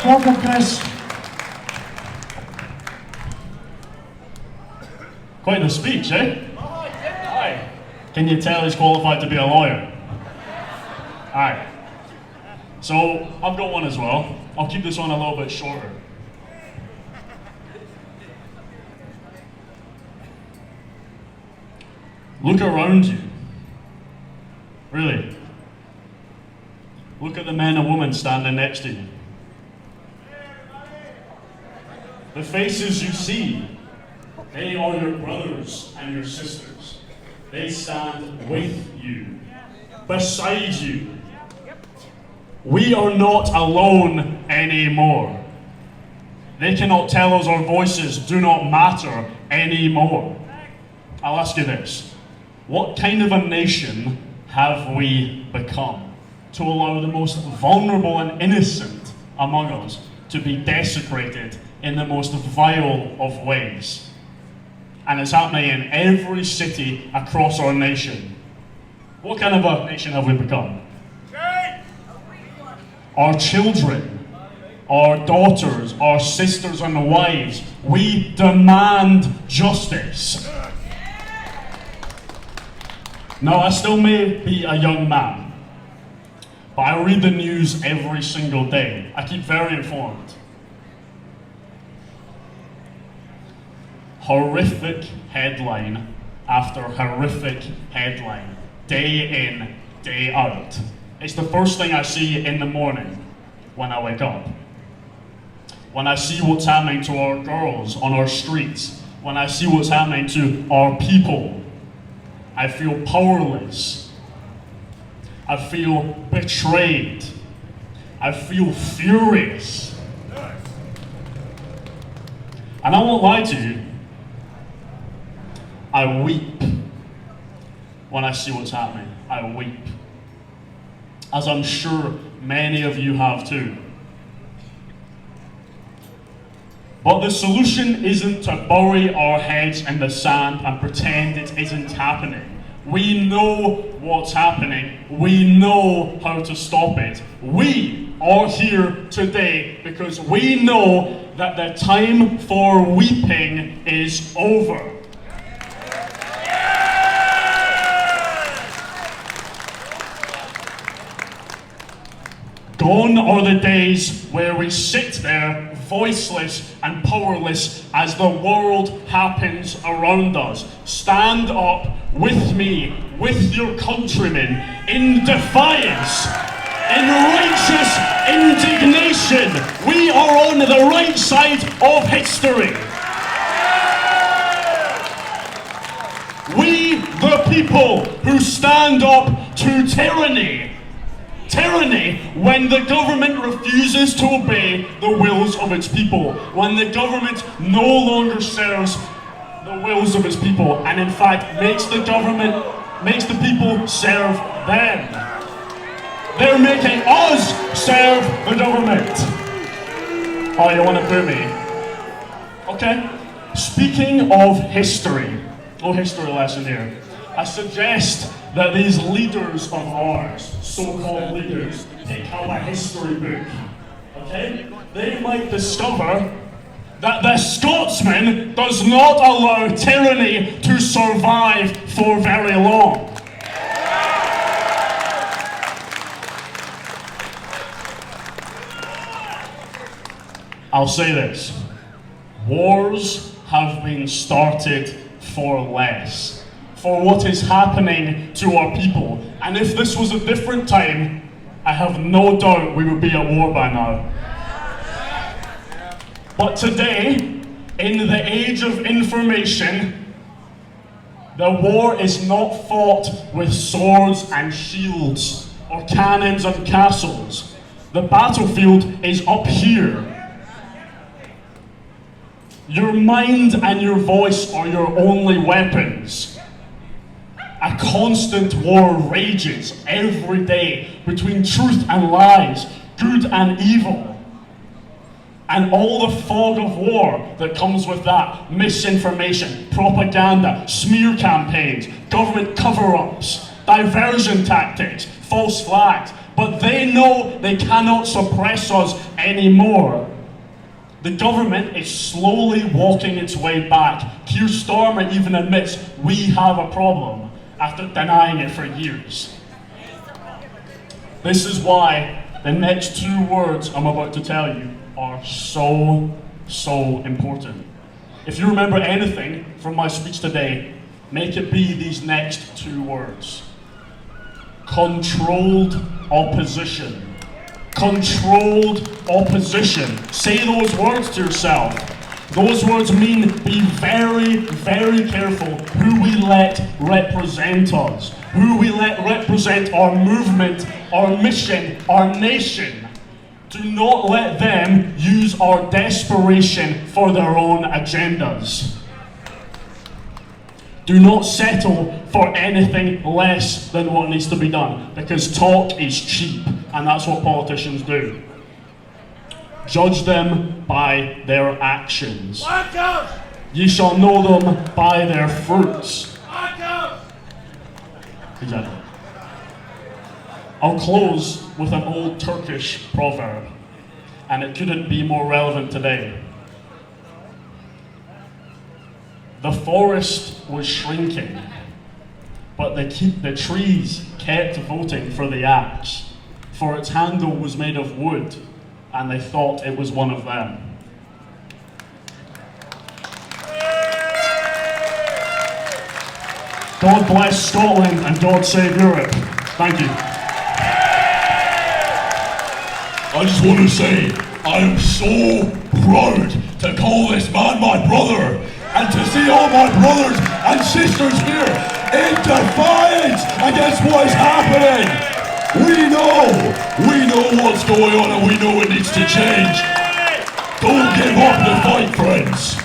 Welcome, Chris. Quite a speech, eh? Aye. Can you tell he's qualified to be a lawyer? Aye. So, I've got one as well. I'll keep this one a little bit shorter. Look around you. Really. Look at the men and women standing next to you. The faces you see, they are your brothers and your sisters. They stand with you, beside you. We are not alone anymore. They cannot tell us our voices do not matter anymore. I'll ask you this. What kind of a nation have we become to allow the most vulnerable and innocent among us to be desecrated in the most vile of ways? And it's happening in every city across our nation. What kind of a nation have we become? Our children, our daughters, our sisters and wives, we demand justice. Now, I still may be a young man, but I read the news every single day. I keep very informed. Horrific headline after horrific headline, day in, day out. It's the first thing I see in the morning when I wake up. When I see what's happening to our girls on our streets, when I see what's happening to our people, I feel powerless. I feel betrayed. I feel furious. And I won't lie to you, I weep when I see what's happening. I weep. As I'm sure many of you have too. But the solution isn't to bury our heads in the sand and pretend it isn't happening. We know what's happening. We know how to stop it. We are here today because we know that the time for weeping is over. Gone are the days where we sit there voiceless and powerless as the world happens around us. Stand up with me, with your countrymen, in defiance, in righteous indignation. We are on the right side of history. We, the people who stand up to tyranny. Tyranny when the government refuses to obey the wills of its people, when the government no longer serves the wills of its people, and in fact makes the people serve them. They're making us serve the government. Oh, you want to boo me? Okay. Speaking of history, no history lesson here. I suggest that these leaders of ours, so-called leaders, take out a history book, okay? They might discover that the Scotsman does not allow tyranny to survive for very long. I'll say this, wars have been started for less. For what is happening to our people. And if this was a different time, I have no doubt we would be at war by now. But today, in the age of information, the war is not fought with swords and shields or cannons and castles. The battlefield is up here. Your mind and your voice are your only weapons. A constant war rages every day between truth and lies, good and evil. And all the fog of war that comes with that, misinformation, propaganda, smear campaigns, government cover-ups, diversion tactics, false flags, But they know they cannot suppress us anymore. The government is slowly walking its way back. Keir Starmer even admits we have a problem after denying it for years. This is why the next 2 words I'm about to tell you are so important. If you remember anything from my speech today, make it be these next 2 words. Controlled opposition. Controlled opposition. Say those words to yourself. Those words mean be very careful who we let represent us, who we let represent our movement, our mission, our nation. Do not let them use our desperation for their own agendas. Do not settle for anything less than what needs to be done, because talk is cheap, and that's what politicians do. Judge them by their actions. Ye shall know them by their fruits. Exactly. I'll close with an old Turkish proverb, and it couldn't be more relevant today. The forest was shrinking, but the trees kept voting for the axe, for its handle was made of wood, and they thought it was one of them. God bless Scotland and God save Europe. Thank you. I just want to say, I am so proud to call this man my brother, and to see all my brothers and sisters here in defiance against what is happening. We know what's going on, and we know it needs to change. Don't give up the fight, friends.